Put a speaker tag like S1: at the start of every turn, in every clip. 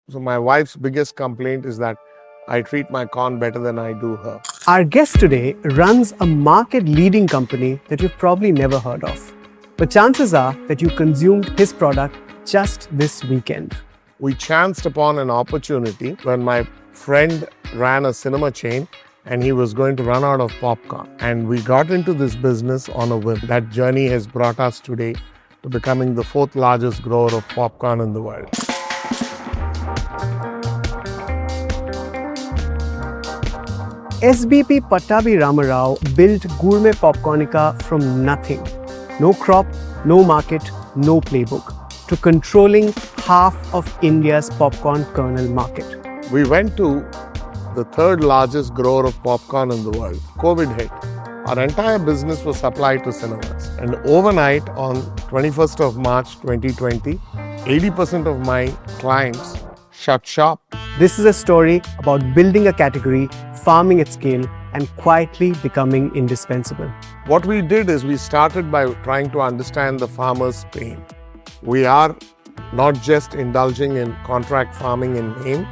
S1: So my wife's biggest complaint is that I treat my corn better than I do her.
S2: Our guest today runs a market-leading company that you've probably never heard of. But chances are that you consumed his product just this weekend.
S1: We chanced upon an opportunity when my friend ran a cinema chain and he was going to run out of popcorn. And we got into this business on a whim. That journey has brought us today to becoming the fourth largest grower of popcorn in the world.
S2: SBP Pattabi Ramarao built Gourmet Popcornica from nothing. No crop, no market, no playbook, to controlling half of India's popcorn kernel market.
S1: We went to the third largest grower of popcorn in the world. COVID hit. Our entire business was supplied to cinemas. And overnight on 21st of March 2020, 80% of my clients shut shop.
S2: This is a story about building a category, farming at scale, and quietly becoming indispensable.
S1: What we did is we started by trying to understand the farmer's pain. We are not just indulging in contract farming in name,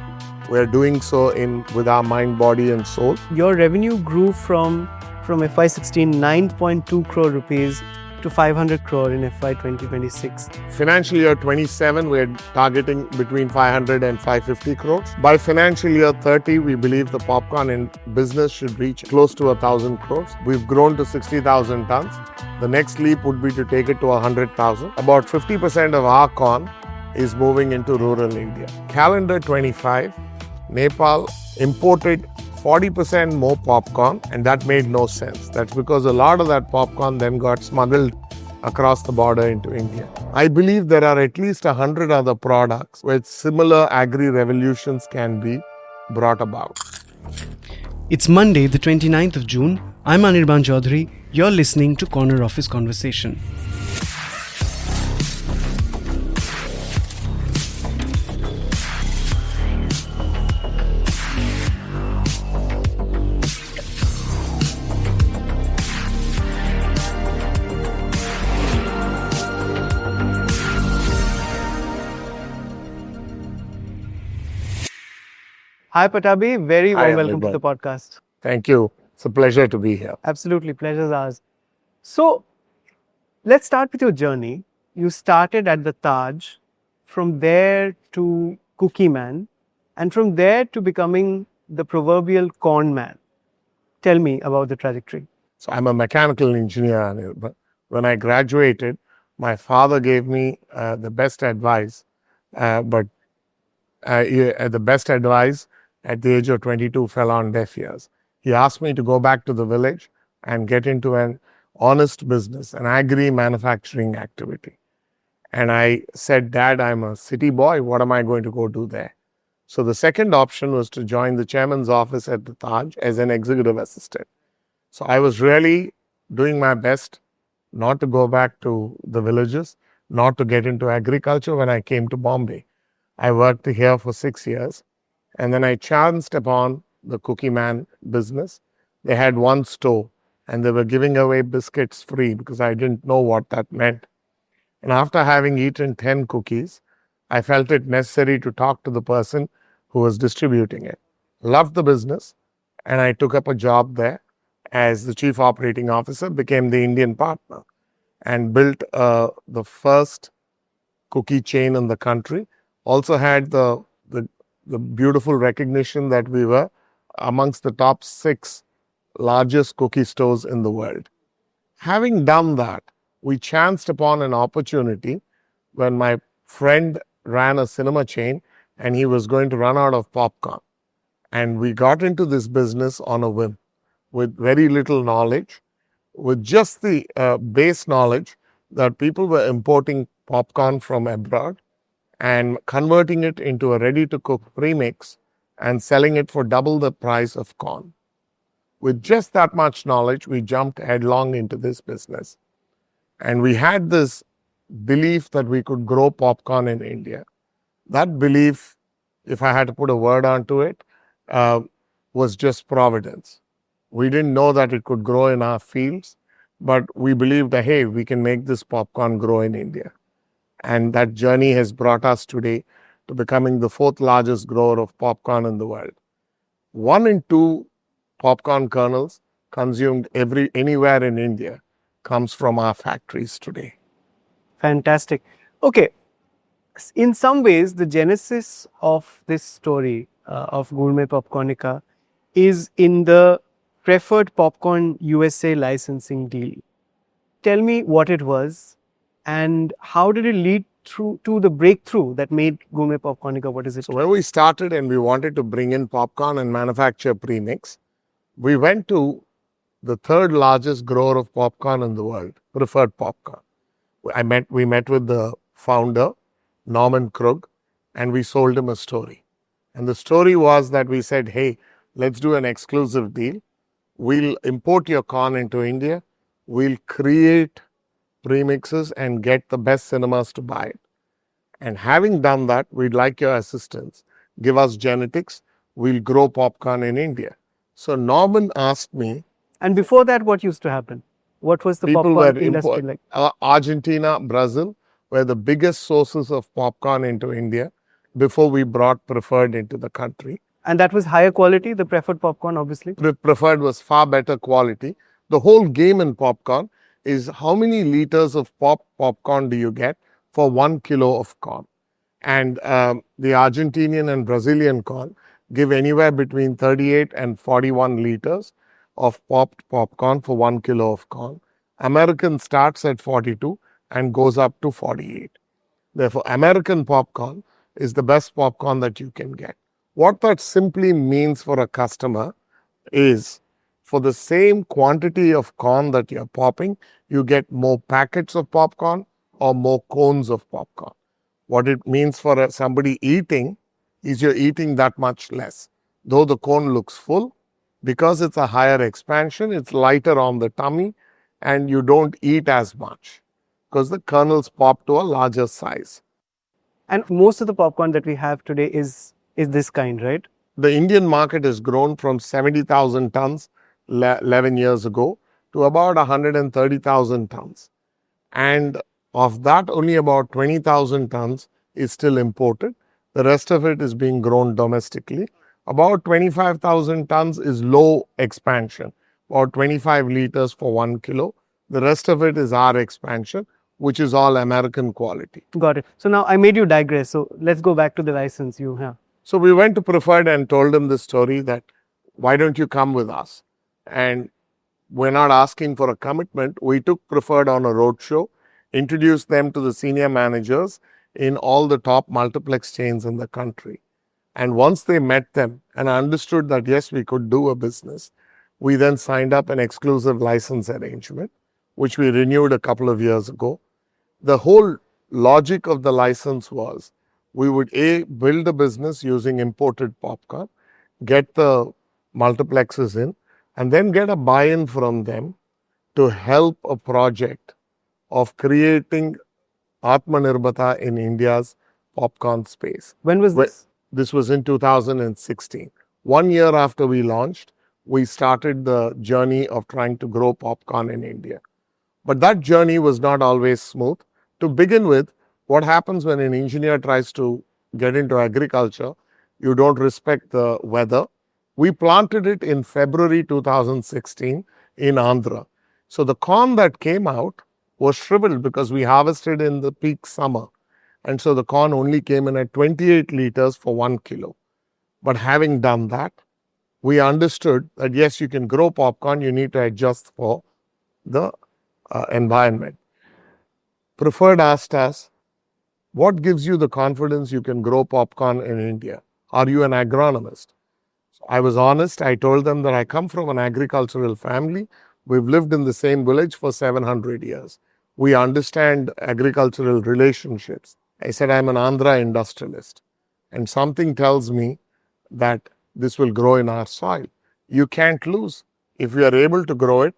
S1: we're doing so with our mind, body and soul.
S2: Your revenue grew from FY16 9.2 crore rupees to 500 crore in FY 2026.
S1: Financial year 27, we're targeting between 500 and 550 crores. By financial year 30, we believe the popcorn business should reach close to 1,000 crores. We've grown to 60,000 tons. The next leap would be to take it to 100,000. About 50% of our corn is moving into rural India. Calendar 25, Nepal imported 40% more popcorn, and that made no sense. That's because a lot of that popcorn then got smuggled across the border into India. I believe there are at least 100 other products where similar agri-revolutions can be brought about.
S3: It's Monday, the 29th of June. I'm Anirban Chowdhury. You're listening to Corner Office Conversation.
S2: Hi Pattabi, very
S1: Hi,
S2: warm welcome to
S1: Anirban.
S2: the podcast.
S1: Thank you. It's a pleasure to be here.
S2: Absolutely, pleasure's ours. So, let's start with your journey. You started at the Taj, from there to Cookie Man, and from there to becoming the proverbial corn man. Tell me about the trajectory.
S1: So I'm a mechanical engineer, but when I graduated, my father gave me the best advice, the best advice at the age of 22 fell on deaf ears. He asked me to go back to the village and get into an honest business, an agri-manufacturing activity. And I said, Dad, I'm a city boy. What am I going to go do there? So the second option was to join the chairman's office at the Taj as an executive assistant. So I was really doing my best not to go back to the villages, not to get into agriculture when I came to Bombay. I worked here for 6 years, and then I chanced upon the Cookie Man business. They had one store, and they were giving away biscuits free because I didn't know what that meant. And after having eaten 10 cookies, I felt it necessary to talk to the person who was distributing it. Loved the business, and I took up a job there as the chief operating officer, became the Indian partner, and built the first cookie chain in the country. Also had the beautiful recognition that we were amongst the top 6 largest cookie stores in the world. Having done that, we chanced upon an opportunity when my friend ran a cinema chain and he was going to run out of popcorn. And we got into this business on a whim with very little knowledge, with just the base knowledge that people were importing popcorn from abroad and converting it into a ready-to-cook premix and selling it for double the price of corn. With just that much knowledge, we jumped headlong into this business. And we had this belief that we could grow popcorn in India. That belief, if I had to put a word onto it, was just providence. We didn't know that it could grow in our fields, but we believed that, hey, we can make this popcorn grow in India. And that journey has brought us today to becoming the fourth largest grower of popcorn in the world. 1 in 2 popcorn kernels consumed anywhere in India comes from our factories today.
S2: Fantastic. Okay. In some ways, the genesis of this story of Gourmet Popcornica is in the Preferred Popcorn USA licensing deal. Tell me what it was and how did it lead through to the breakthrough that made Gourmet Popcornica what is it?
S1: So when we started and we wanted to bring in popcorn and manufacture premix, we went to the third largest grower of popcorn in the world, Preferred Popcorn. We met with the founder, Norman Krug, and we sold him a story. And the story was that we said, hey, let's do an exclusive deal. We'll import your corn into India. We'll create premixes and get the best cinemas to buy it. And having done that, we'd like your assistance. Give us genetics. We'll grow popcorn in India. So Norman asked me.
S2: And before that, what used to happen? What was the popcorn industry like?
S1: Argentina, Brazil were the biggest sources of popcorn into India before we brought Preferred into the country.
S2: And that was higher quality, the Preferred Popcorn, obviously?
S1: Preferred was far better quality. The whole game in popcorn is how many liters of popcorn do you get for 1 kilo of corn. And the Argentinian and Brazilian corn give anywhere between 38 and 41 liters of popped popcorn for 1 kilo of corn. American starts at 42 and goes up to 48. Therefore, American popcorn is the best popcorn that you can get. What that simply means for a customer is for the same quantity of corn that you're popping, you get more packets of popcorn or more cones of popcorn. What it means for somebody eating is you're eating that much less. Though the cone looks full, because it's a higher expansion, it's lighter on the tummy and you don't eat as much because the kernels pop to a larger size.
S2: And most of the popcorn that we have today is this kind, right?
S1: The Indian market has grown from 70,000 tons 11 years ago to about 130,000 tons. And of that, only about 20,000 tons is still imported. The rest of it is being grown domestically. About 25,000 tons is low expansion, about 25 liters for 1 kilo. The rest of it is our expansion, which is all American quality.
S2: Got it. So now I made you digress. So let's go back to the license you have.
S1: So we went to Preferred and told him this story that, why don't you come with us? And we're not asking for a commitment. We took Preferred on a roadshow, introduced them to the senior managers in all the top multiplex chains in the country. And once they met them and understood that, yes, we could do a business, we then signed up an exclusive license arrangement, which we renewed a couple of years ago. The whole logic of the license was we would build a business using imported popcorn, get the multiplexes in, and then get a buy-in from them to help a project of creating Atmanirbharta in India's popcorn space.
S2: When was this?
S1: This was in 2016. 1 year after we launched, we started the journey of trying to grow popcorn in India. But that journey was not always smooth. To begin with, what happens when an engineer tries to get into agriculture, you don't respect the weather. We planted it in February 2016 in Andhra. So the corn that came out was shriveled because we harvested in the peak summer. And so the corn only came in at 28 liters for 1 kilo. But having done that, we understood that yes, you can grow popcorn, you need to adjust for the environment. Preferred asked us, what gives you the confidence you can grow popcorn in India? Are you an agronomist? So I was honest. I told them that I come from an agricultural family. We've lived in the same village for 700 years. We understand agricultural relationships. I said, I'm an Andhra industrialist. And something tells me that this will grow in our soil. You can't lose. If you are able to grow it,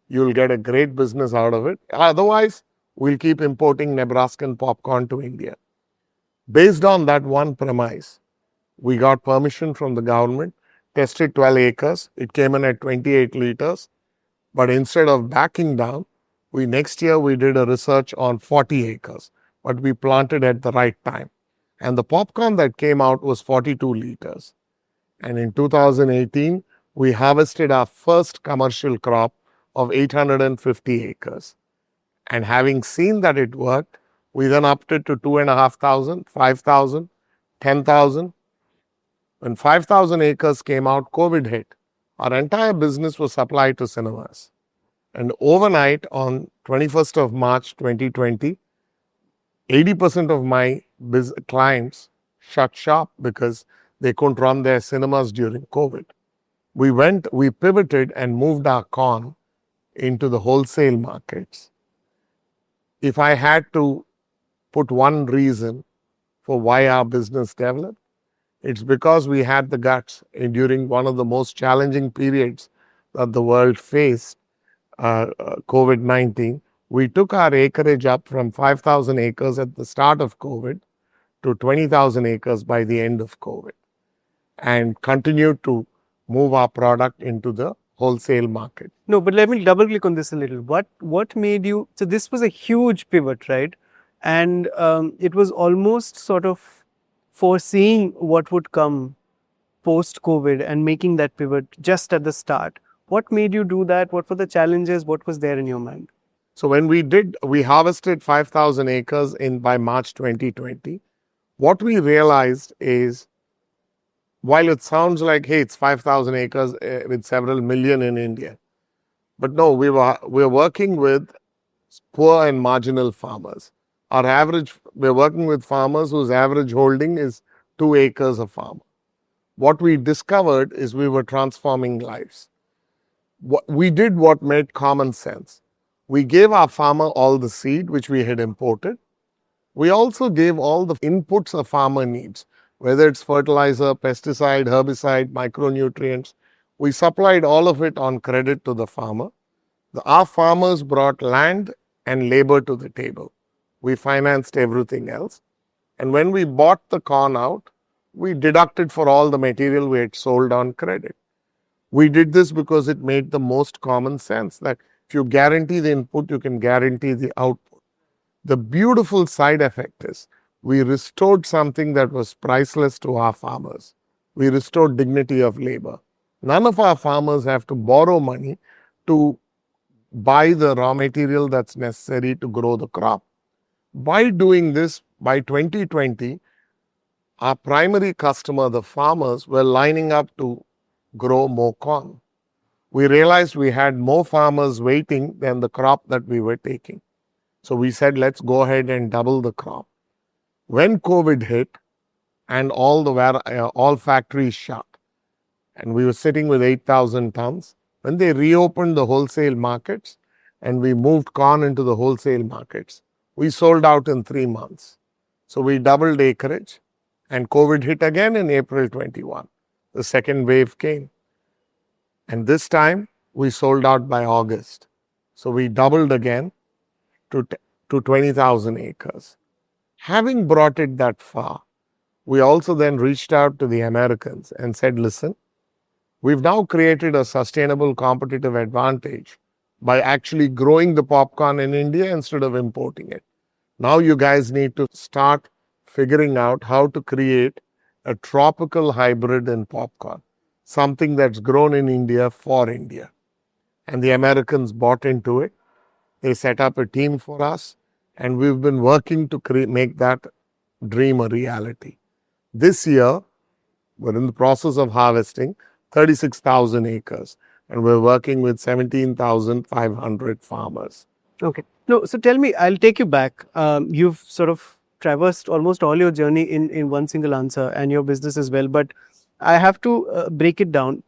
S1: you'll get a great business out of it. Otherwise, we'll keep importing Nebraskan popcorn to India. Based on that one premise, we got permission from the government, tested 12 acres. It came in at 28 liters. But instead of backing down, next year we did a research on 40 acres. But we planted at the right time. And the popcorn that came out was 42 liters. And in 2018, we harvested our first commercial crop of 850 acres. And having seen that it worked, we then upped it to 2,500, 5,000, 10,000. When 5,000 acres came out, COVID hit. Our entire business was supplied to cinemas. And overnight, on 21st of March 2020, 80% of my clients shut shop because they couldn't run their cinemas during COVID. We pivoted and moved our corn into the wholesale markets. If I had to put one reason for why our business developed, it's because we had the guts during one of the most challenging periods that the world faced, COVID-19. We took our acreage up from 5,000 acres at the start of COVID to 20,000 acres by the end of COVID, and continued to move our product into the wholesale market.
S2: No, but let me double click on this a little. What made you? So this was a huge pivot, right? And it was almost sort of foreseeing what would come post COVID and making that pivot just at the start. What made you do that? What were the challenges? What was there in your mind?
S1: So when we harvested 5,000 acres by March 2020. What we realized is, while it sounds like, hey, it's 5,000 acres with several million in India, but no, we're working with poor and marginal farmers. We're working with farmers whose average holding is 2 acres a farm. What we discovered is we were transforming lives. We did what made common sense. We gave our farmer all the seed which we had imported. We also gave all the inputs a farmer needs, whether it's fertilizer, pesticide, herbicide, micronutrients. We supplied all of it on credit to the farmer. Our farmers brought land and labor to the table. We financed everything else. And when we bought the corn out, we deducted for all the material we had sold on credit. We did this because it made the most common sense that if you guarantee the input, you can guarantee the output. The beautiful side effect is we restored something that was priceless to our farmers. We restored dignity of labor. None of our farmers have to borrow money to buy the raw material that's necessary to grow the crop. By doing this, by 2020, our primary customer, the farmers, were lining up to grow more corn. We realized we had more farmers waiting than the crop that we were taking. So we said, let's go ahead and double the crop. When COVID hit and all factories shut, and we were sitting with 8,000 tons, when they reopened the wholesale markets and we moved corn into the wholesale markets, we sold out in 3 months. So we doubled acreage, and COVID hit again in April 21. The second wave came. And this time we sold out by August. So we doubled again to 20,000 acres. Having brought it that far, we also then reached out to the Americans and said, listen, we've now created a sustainable competitive advantage by actually growing the popcorn in India instead of importing it. Now you guys need to start figuring out how to create a tropical hybrid in popcorn, something that's grown in India for India. And the Americans bought into it. They set up a team for us, and we've been working to make that dream a reality. This year, we're in the process of harvesting 36,000 acres, and we're working with 17,500 farmers.
S2: Okay. No, so tell me, I'll take you back. You've sort of traversed almost all your journey in one single answer, and your business as well. But I have to break it down.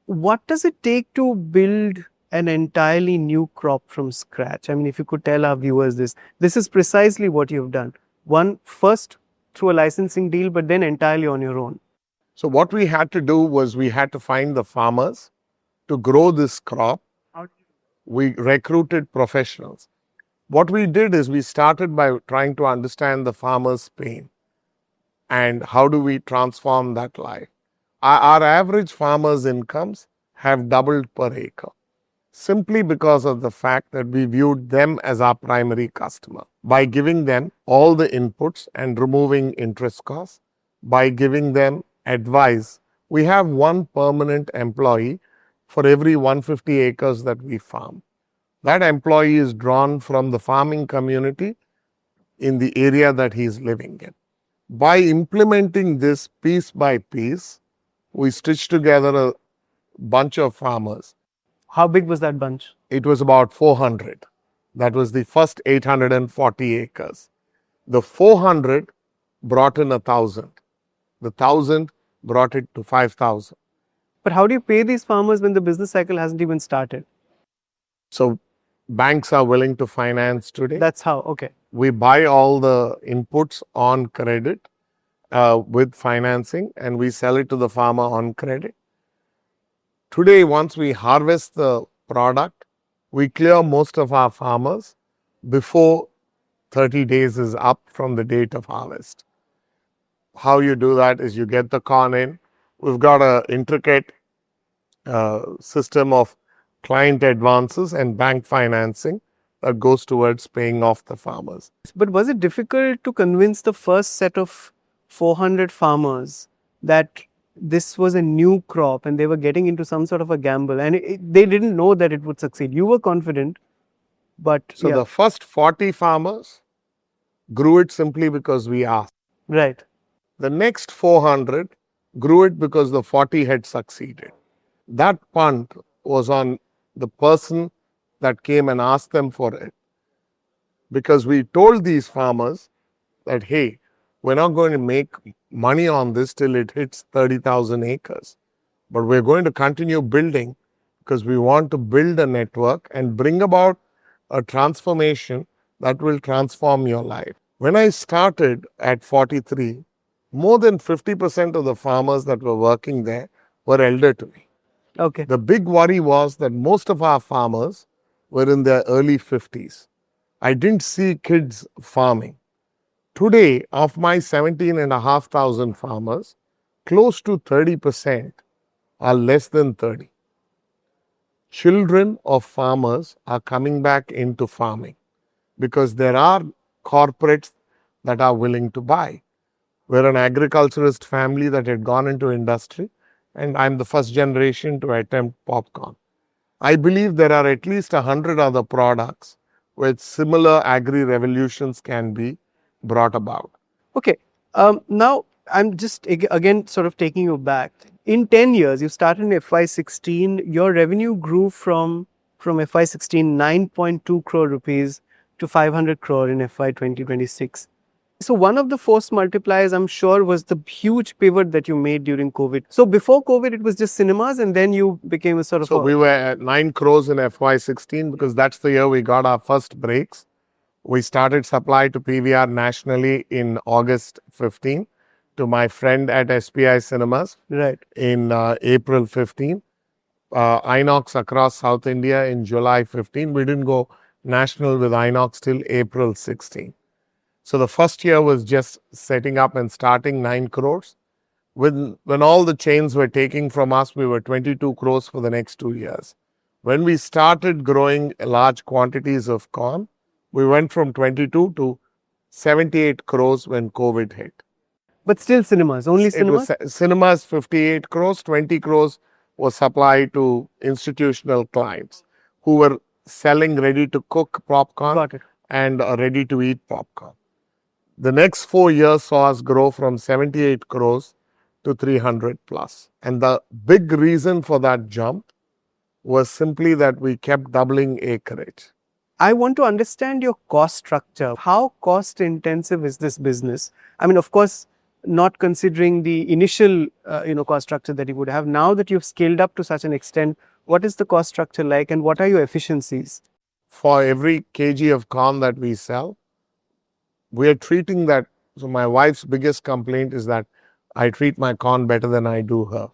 S2: What does it take to build an entirely new crop from scratch? I mean, if you could tell our viewers this is precisely what you've done. One, first through a licensing deal, but then entirely on your own.
S1: So what we had to do was we had to find the farmers to grow this crop. We recruited professionals. What we did is we started by trying to understand the farmer's pain and how do we transform that life. Our average farmer's incomes have doubled per acre. simply because of the fact that we viewed them as our primary customer. By giving them all the inputs and removing interest costs, by giving them advice, we have one permanent employee for every 150 acres that we farm. That employee is drawn from the farming community in the area that he is living in. By implementing this piece by piece, we stitched together a bunch of farmers.
S2: How big was that bunch?
S1: It was about 400. That was the first 840 acres. The 400 brought in 1,000. The 1,000 brought it to 5,000.
S2: But how do you pay these farmers when the business cycle hasn't even started?
S1: So banks are willing to finance today.
S2: That's how, okay.
S1: We buy all the inputs on credit with financing, and we sell it to the farmer on credit. Today, once we harvest the product, we clear most of our farmers before 30 days is up from the date of harvest. How you do that is you get the corn in. We've got an intricate system of client advances and bank financing that goes towards paying off the farmers.
S2: But was it difficult to convince the first set of 400 farmers that this was a new crop and they were getting into some sort of a gamble and they didn't know that it would succeed? You were confident, but
S1: So the first 40 farmers grew it simply because we asked.
S2: right.
S1: The next 400 grew it because the 40 had succeeded. That punt was on the person that came and asked them for it. Because we told these farmers that, hey, we're not going to make money on this till it hits 30,000 acres. But we're going to continue building because we want to build a network and bring about a transformation that will transform your life. When I started at 43, more than 50% of the farmers that were working there were elder to me.
S2: Okay.
S1: The big worry was that most of our farmers were in their early 50s. I didn't see kids farming. Today, of my 17,500 farmers, close to 30% are less than 30. Children of farmers are coming back into farming because there are corporates that are willing to buy. We're an agriculturist family that had gone into industry, and I'm the first generation to attempt popcorn. I believe there are at least 100 other products where similar agri-revolutions can be brought about.
S2: Okay. Now, I'm just again sort of taking you back. In 10 years, you started in FY16, your revenue grew from FY16 9.2 crore rupees to 500 crore in FY 2026. So one of the force multipliers, I'm sure, was the huge pivot that you made during COVID. So before COVID, it was just cinemas, and then you became a sort of.
S1: So we were at 9 crores in FY16 because that's the year we got our first breaks. We started supply to PVR nationally in August 15 to my friend at SPI Cinemas
S2: Right.
S1: in April 15. Inox across South India in July 15. We didn't go national with Inox till April 16. So the first year was just setting up and starting 9 crores. When all the chains were taking from us, we were 22 crores for the next 2 years. When we started growing large quantities of corn, we went from 22 to 78 crores when COVID hit.
S2: But still cinemas, only cinemas?
S1: It was cinemas, 58 crores, 20 crores was supplied to institutional clients who were selling ready-to-cook popcorn
S2: Got it.
S1: and ready-to-eat popcorn. The next 4 years saw us grow from 78 crores to 300 plus. And the big reason for that jump was simply that we kept doubling acreage.
S2: I want to understand your cost structure. How cost intensive is this business? I mean, of course, not considering the initial cost structure that you would have. Now that you've scaled up to such an extent, what is the cost structure like and what are your efficiencies?
S1: For every kg of corn that we sell, we are treating that. So my wife's biggest complaint is that I treat my corn better than I do her,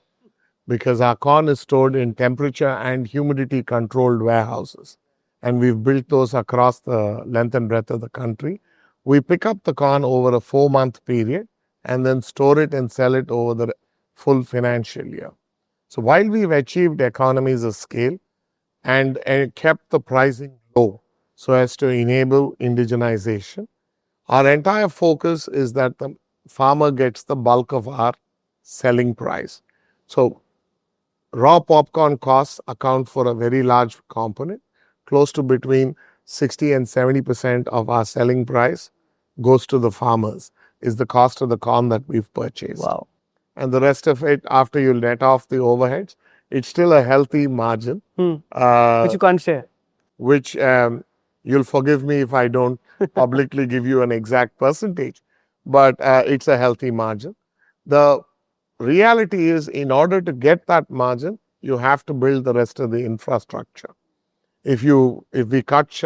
S1: because our corn is stored in temperature and humidity controlled warehouses. And we've built those across the length and breadth of the country. We pick up the corn over a 4-month period and then store it and sell it over the full financial year. So while we've achieved economies of scale, and kept the pricing low so as to enable indigenization. Our entire focus is that the farmer gets the bulk of our selling price. So raw popcorn costs account for a very large component, close to between 60 and 70% of our selling price goes to the farmers, is the cost of the corn that we've purchased.
S2: Wow.
S1: And the rest of it, after you net off the overheads, it's still a healthy margin.
S2: Which you can't share.
S1: Which you'll forgive me if I don't publicly give you an exact percentage, but it's a healthy margin. The reality is, in order to get that margin, you have to build the rest of the infrastructure. If we cut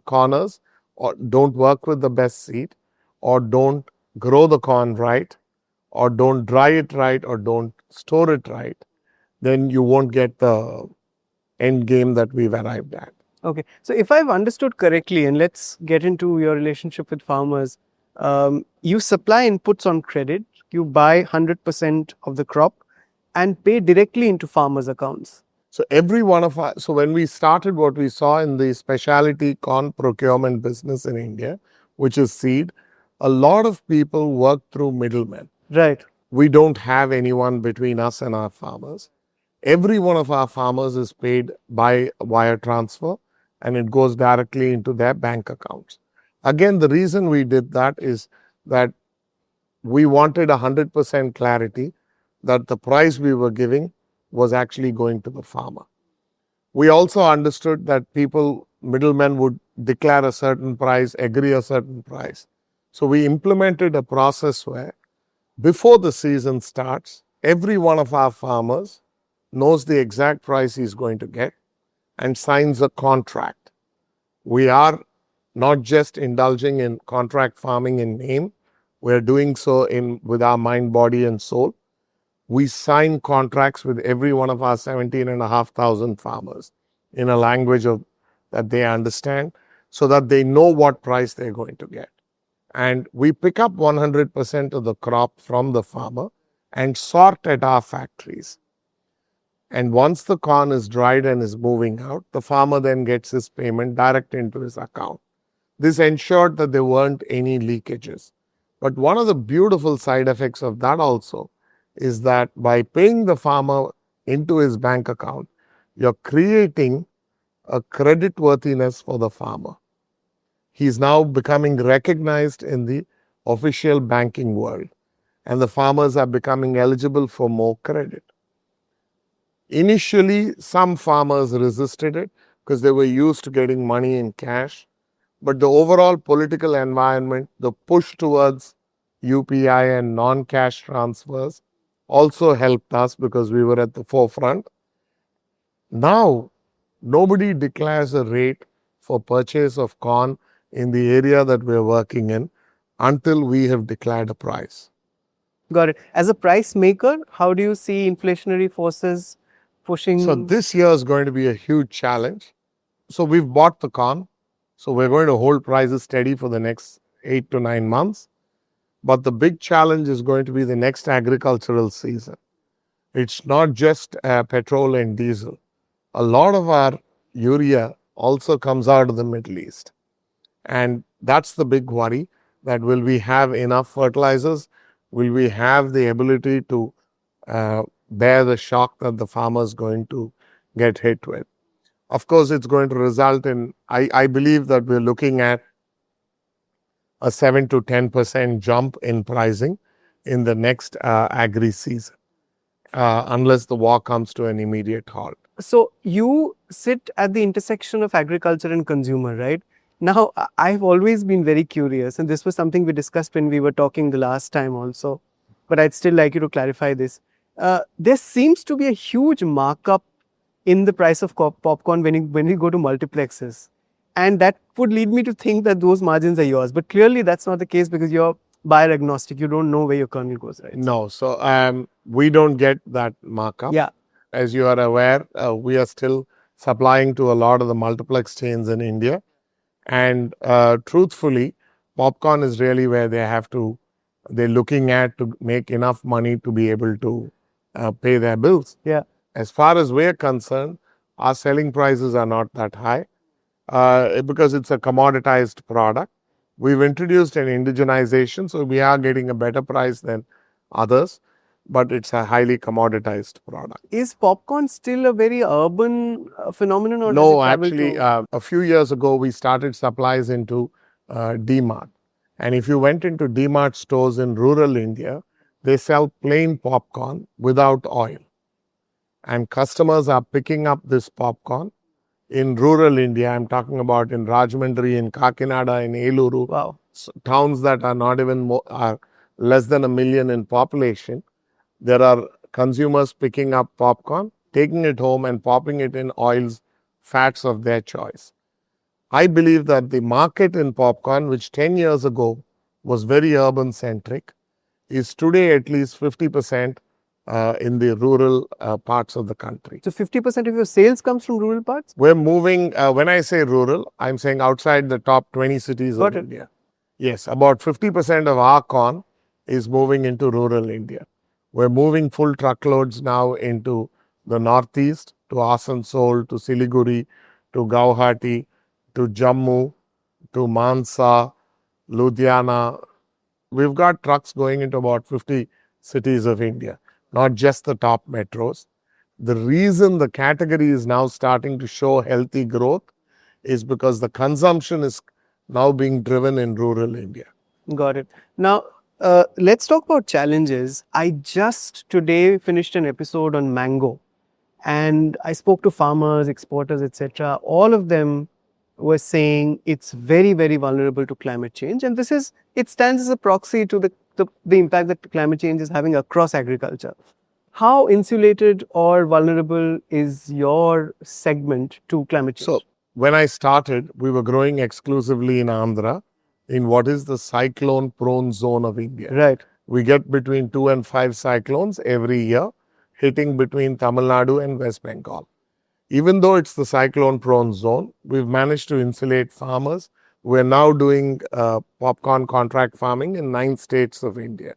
S1: corners, or don't work with the best seed, or don't grow the corn right, or don't dry it right, or don't store it right, then you won't get the end game that we've arrived at.
S2: Okay. So if I've understood correctly, and let's get into your relationship with farmers, you supply inputs on credit, you buy 100% of the crop and pay directly into farmers' accounts.
S1: So every one of our, so when we started, what we saw in the specialty corn procurement business in India, which is seed, a lot of people work through middlemen.
S2: Right.
S1: We don't have anyone between us and our farmers. Every one of our farmers is paid by wire transfer, and it goes directly into their bank accounts. Again, the reason we did that is that we wanted 100% clarity that the price we were giving was actually going to the farmer. We also understood that middlemen would declare a certain price, agree a certain price. So we implemented a process where before the season starts, every one of our farmers knows the exact price he's going to get and signs a contract. We are not just indulging in contract farming in name, we're doing so with our mind, body, and soul. We sign contracts with every one of our 17,500 farmers in a language that they understand, so that they know what price they're going to get. And we pick up 100% of the crop from the farmer and sort at our factories. And once the corn is dried and is moving out, the farmer then gets his payment direct into his account. This ensured that there weren't any leakages. But one of the beautiful side effects of that also is that by paying the farmer into his bank account, you're creating a credit worthiness for the farmer. He's now becoming recognized in the official banking world, and the farmers are becoming eligible for more credit. Initially, some farmers resisted it because they were used to getting money in cash. But the overall political environment, the push towards UPI and non-cash transfers also helped us because we were at the forefront. Now, nobody declares a rate for purchase of corn in the area that we're working in until we have declared a price.
S2: Got it. As a price maker, how do you see inflationary forces pushing?
S1: So this year is going to be a huge challenge. So we've bought the corn. So we're going to hold prices steady for the next 8 to 9 months. But the big challenge is going to be the next agricultural season. It's not just petrol and diesel. A lot of our urea also comes out of the Middle East. And that's the big worry, that will we have enough fertilizers? Will we have the ability to bear the shock that the farmer is going to get hit with? Of course, it's going to result in, I believe that we're looking at a 7 to 10% jump in pricing in the next agri season, unless the war comes to an immediate halt.
S2: So you sit at the intersection of agriculture and consumer, right? Now, I've always been very curious, and this was something we discussed when we were talking the last time also, but I'd still like you to clarify this. There seems to be a huge markup in the price of popcorn when you go to multiplexes. And that would lead me to think that those margins are yours. But clearly that's not the case because you're buyer agnostic. You don't know where your kernel goes, right?
S1: No, so we don't get that markup.
S2: Yeah.
S1: As you are aware, we are still supplying to a lot of the multiplex chains in India. And truthfully, popcorn is really where they're looking at to make enough money to be able to pay their bills.
S2: Yeah.
S1: As far as we're concerned, our selling prices are not that high because it's a commoditized product. We've introduced an indigenization, so we are getting a better price than others, but it's a highly commoditized product.
S2: Is popcorn still a very urban phenomenon, or does
S1: No,
S2: it travel
S1: actually,
S2: to?
S1: a few years ago, we started supplies into D-Mart. And if you went into D-Mart stores in rural India, they sell plain popcorn without oil. And customers are picking up this popcorn in rural India. I'm talking about in Rajahmundry, in Kakinada, in Eluru,
S2: Wow.
S1: towns that are not even are less than 1 million in population. There are consumers picking up popcorn, taking it home and popping it in oils, fats of their choice. I believe that the market in popcorn, which 10 years ago was very urban centric, is today at least 50% in the rural parts of the country.
S2: So 50% of your sales comes from rural parts?
S1: We're moving, when I say rural, I'm saying outside the top 20 cities
S2: Got
S1: of
S2: it.
S1: India. Yes, about 50% of our corn is moving into rural India. We're moving full truckloads now into the northeast, to Asansol, to Siliguri, to Guwahati, to Jammu, to Mansa, Ludhiana. We've got trucks going into about 50 cities of India, not just the top metros. The reason the category is now starting to show healthy growth is because the consumption is now being driven in rural India.
S2: Got it. Now, let's talk about challenges. I just today finished an episode on mango, and I spoke to farmers, exporters, etc. All of them were saying it's very, very vulnerable to climate change, and it stands as a proxy to the impact that climate change is having across agriculture. How insulated or vulnerable is your segment to climate change?
S1: So, when I started, we were growing exclusively in Andhra, in what is the cyclone prone zone of India.
S2: Right.
S1: We get between 2 and 5 cyclones every year, hitting between Tamil Nadu and West Bengal. Even though it's the cyclone prone zone, we've managed to insulate farmers. We're now doing popcorn contract farming in 9 states of India,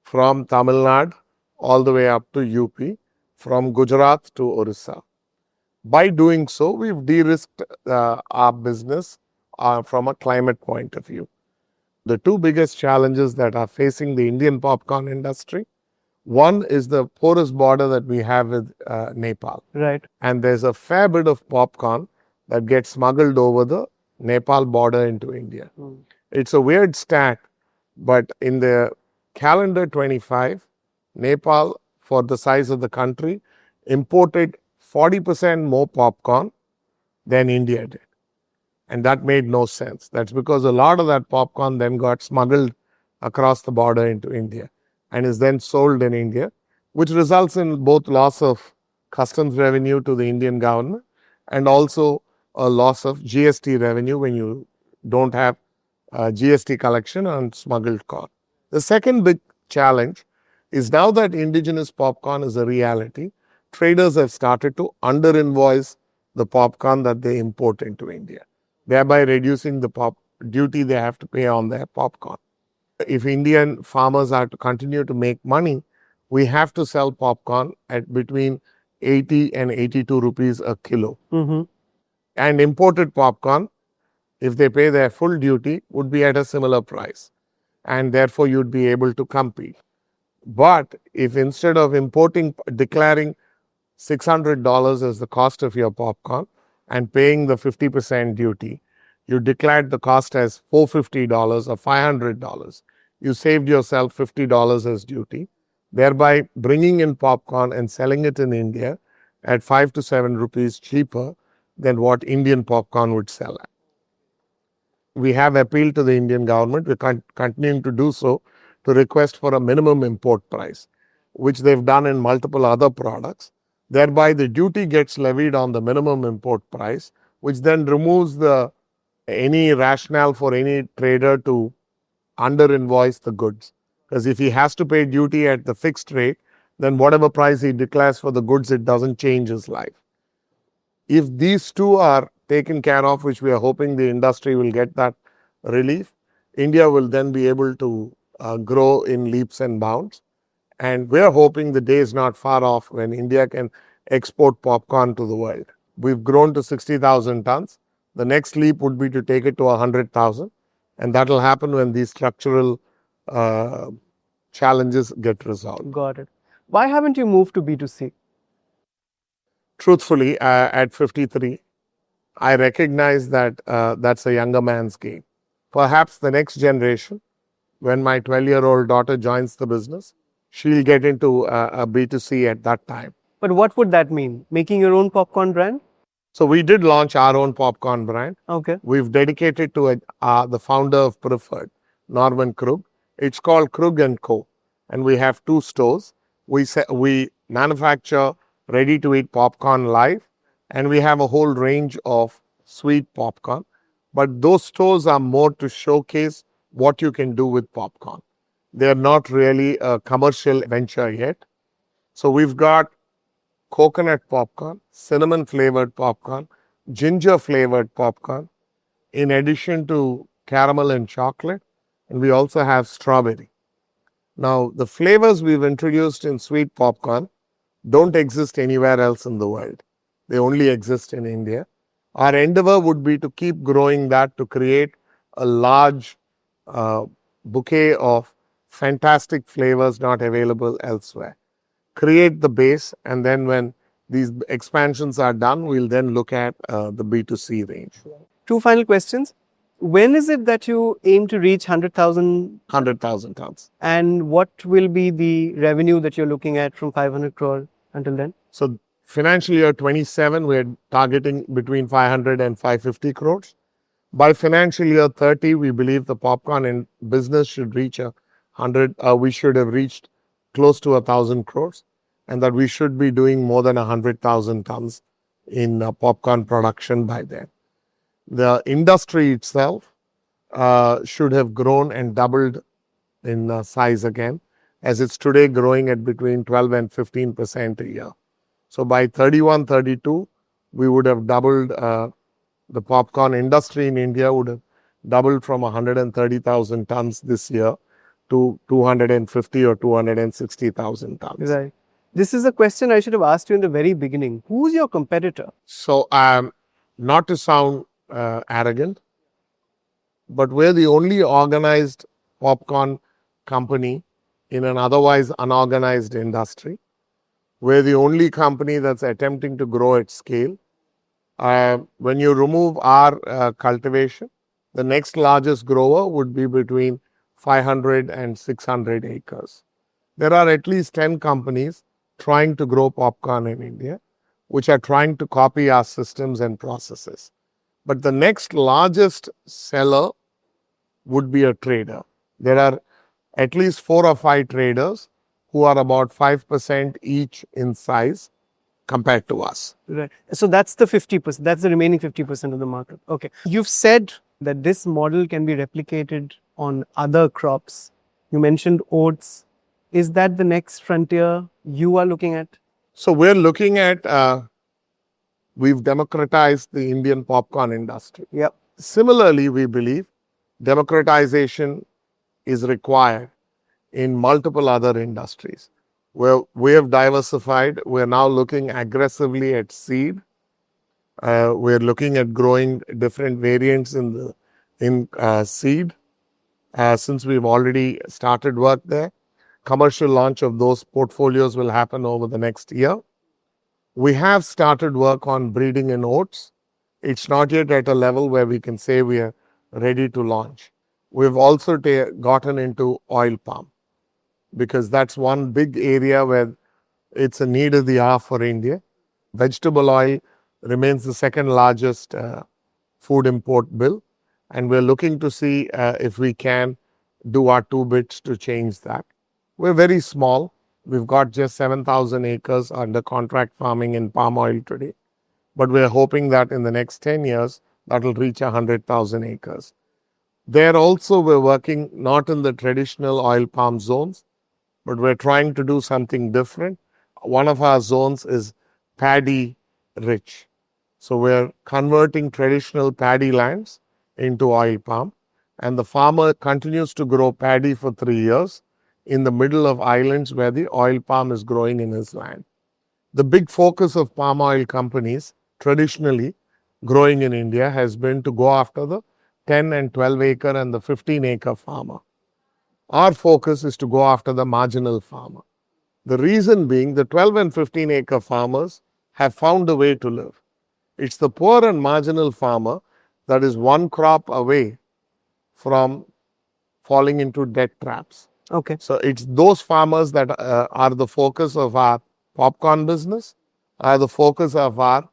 S1: from Tamil Nadu all the way up to UP, from Gujarat to Orissa. By doing so, we've de-risked our business from a climate point of view. The two biggest challenges that are facing the Indian popcorn industry, one is the porous border that we have with Nepal.
S2: Right.
S1: And there's a fair bit of popcorn that gets smuggled over the Nepal border into India. It's a weird stat, but in the calendar 25, Nepal, for the size of the country, imported 40% more popcorn than India did. And that made no sense. That's because a lot of that popcorn then got smuggled across the border into India and is then sold in India, which results in both loss of customs revenue to the Indian government and also a loss of GST revenue when you don't have GST collection on smuggled corn. The second big challenge is now that indigenous popcorn is a reality, traders have started to under-invoice the popcorn that they import into India, thereby reducing the duty they have to pay on their popcorn. If Indian farmers are to continue to make money, we have to sell popcorn at between 80 and 82 rupees a kilo.
S2: Mm-hmm.
S1: And imported popcorn, if they pay their full duty, would be at a similar price. And therefore, you'd be able to compete. But if instead of declaring $600 as the cost of your popcorn and paying the 50% duty, you declared the cost as $450 or $500, you saved yourself $50 as duty, thereby bringing in popcorn and selling it in India at 5 to 7 rupees cheaper than what Indian popcorn would sell at. We have appealed to the Indian government, we're continuing to do so, to request for a minimum import price, which they've done in multiple other products. Thereby, the duty gets levied on the minimum import price, which then removes any rationale for any trader to under-invoice the goods. Because if he has to pay duty at the fixed rate, then whatever price he declares for the goods, it doesn't change his life. If these two are taken care of, which we are hoping the industry will get that relief, India will then be able to grow in leaps and bounds. And we are hoping the day is not far off when India can export popcorn to the world. We've grown to 60,000 tons. The next leap would be to take it to 100,000. And that will happen when these structural challenges get resolved.
S2: Got it. Why haven't you moved to B2C?
S1: Truthfully, at 53, I recognize that that's a younger man's game. Perhaps the next generation, when my 12-year-old daughter joins the business, she'll get into a B2C at that time.
S2: But what would that mean? Making your own popcorn brand?
S1: So we did launch our own popcorn brand.
S2: Okay.
S1: We've dedicated to it, the founder of Preferred, Norman Krug. It's called Krug & Co. And we have 2 stores. We manufacture ready-to-eat popcorn live, and we have a whole range of sweet popcorn. But those stores are more to showcase what you can do with popcorn. They're not really a commercial venture yet. So we've got coconut popcorn, cinnamon flavored popcorn, ginger flavored popcorn, in addition to caramel and chocolate, and we also have strawberry. Now, the flavors we've introduced in sweet popcorn don't exist anywhere else in the world. They only exist in India. Our endeavor would be to keep growing that to create a large bouquet of fantastic flavors not available elsewhere. Create the base, and then when these expansions are done, we'll then look at the B2C range.
S2: 2 final questions. When is it that you aim to reach 100,000?
S1: 100,000 tons.
S2: And what will be the revenue that you're looking at from 500 crore until then?
S1: So financial year 27, we're targeting between 500 and 550 crores. By financial year 30, we believe the popcorn business should reach 100. We should have reached close to 1,000 crores, and that we should be doing more than 100,000 tons in popcorn production by then. The industry itself should have grown and doubled in size again, as it's today growing at between 12 and 15% a year. So by 31, 32, we would have doubled, the popcorn industry in India would have doubled from 130,000 tons this year to 250 or 260,000 tons.
S2: Right. This is a question I should have asked you in the very beginning. Who's your competitor?
S1: So, not to sound arrogant, but we're the only organized popcorn company in an otherwise unorganized industry. We're the only company that's attempting to grow at scale. When you remove our cultivation, the next largest grower would be between 500 and 600 acres. There are at least 10 companies trying to grow popcorn in India, which are trying to copy our systems and processes. But the next largest seller would be a trader. There are at least 4 or 5 traders who are about 5% each in size compared to us.
S2: Right. So that's the 50%. That's the remaining 50% of the market. Okay. You've said that this model can be replicated on other crops. You mentioned oats. Is that the next frontier you are looking at?
S1: So we're looking at, we've democratized the Indian popcorn industry.
S2: Yep.
S1: Similarly, we believe democratization is required in multiple other industries. Where we have diversified, we're now looking aggressively at seed. We're looking at growing different variants in seed. Since we've already started work there, commercial launch of those portfolios will happen over the next year. We have started work on breeding in oats. It's not yet at a level where we can say we are ready to launch. We've also gotten into oil palm, because that's one big area where it's a need of the hour for India. Vegetable oil remains the second largest food import bill, and we're looking to see if we can do our 2 bits to change that. We're very small. We've got just 7,000 acres under contract farming in palm oil today, but we're hoping that in the next 10 years, that will reach 100,000 acres. There also, we're working not in the traditional oil palm zones, but we're trying to do something different. One of our zones is paddy rich. So we're converting traditional paddy lands into oil palm, and the farmer continues to grow paddy for 3 years in the middle of islands where the oil palm is growing in his land. The big focus of palm oil companies traditionally growing in India has been to go after the 10 and 12 acre and the 15 acre farmer. Our focus is to go after the marginal farmer. The reason being the 12 and 15 acre farmers have found a way to live. It's the poor and marginal farmer that is one crop away from falling into debt traps.
S2: Okay.
S1: So it's those farmers that are the focus of our popcorn business, are the focus of our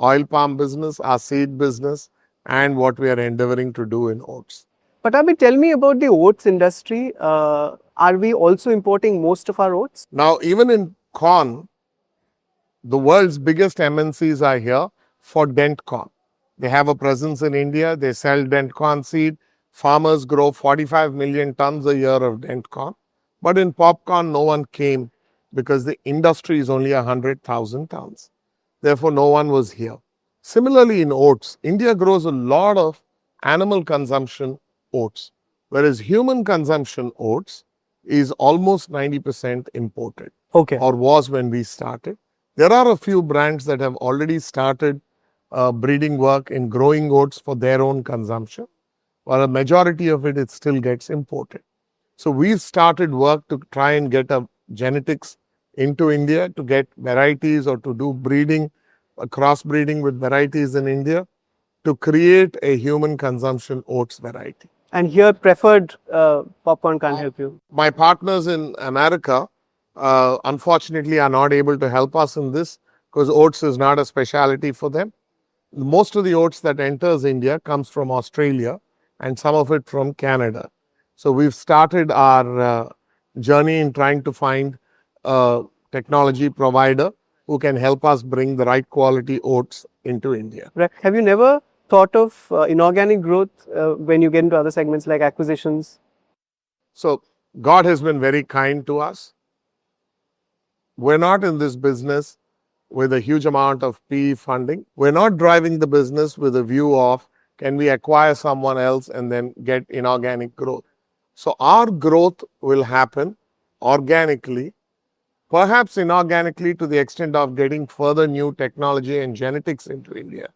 S1: oil palm business, our seed business, and what we are endeavoring to do in oats.
S2: Patabi, tell me about the oats industry. Are we also importing most of our oats?
S1: Now, even in corn, the world's biggest MNCs are here for dent corn. They have a presence in India. They sell dent corn seed. Farmers grow 45 million tons a year of dent corn. But in popcorn, no one came because the industry is only 100,000 tons. Therefore, no one was here. Similarly, in oats, India grows a lot of animal consumption oats, whereas human consumption oats is almost 90% imported.
S2: Okay.
S1: Or was when we started. There are a few brands that have already started breeding work in growing oats for their own consumption, but a majority of it still gets imported. So we've started work to try and get a genetics into India to get varieties or to do breeding, crossbreeding with varieties in India to create a human consumption oats variety.
S2: And here, preferred popcorn can't help you.
S1: My partners in America, unfortunately, are not able to help us in this because oats is not a specialty for them. Most of the oats that enters India comes from Australia and some of it from Canada. So we've started our journey in trying to find a technology provider who can help us bring the right quality oats into India.
S2: Right. Have you never thought of inorganic growth when you get into other segments like acquisitions?
S1: So God has been very kind to us. We're not in this business with a huge amount of PE funding. We're not driving the business with a view of can we acquire someone else and then get inorganic growth. So our growth will happen organically, perhaps inorganically to the extent of getting further new technology and genetics into India,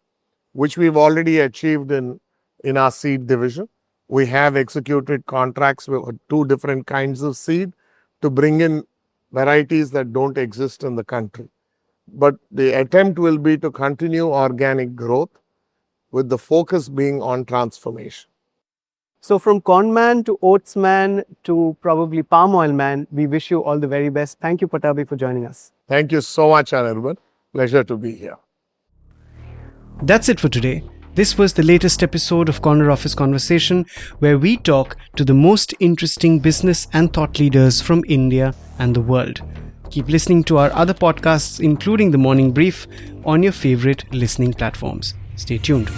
S1: which we've already achieved in our seed division. We have executed contracts with 2 different kinds of seed to bring in varieties that don't exist in the country. But the attempt will be to continue organic growth with the focus being on transformation.
S2: So from corn man to oats man to probably palm oil man, we wish you all the very best. Thank you, Patabi, for joining us.
S1: Thank you so much, Anirban. Pleasure to be here.
S3: That's it for today. This was the latest episode of Corner Office Conversation, where we talk to the most interesting business and thought leaders from India and the world. Keep listening to our other podcasts, including The Morning Brief, on your favorite listening platforms. Stay tuned.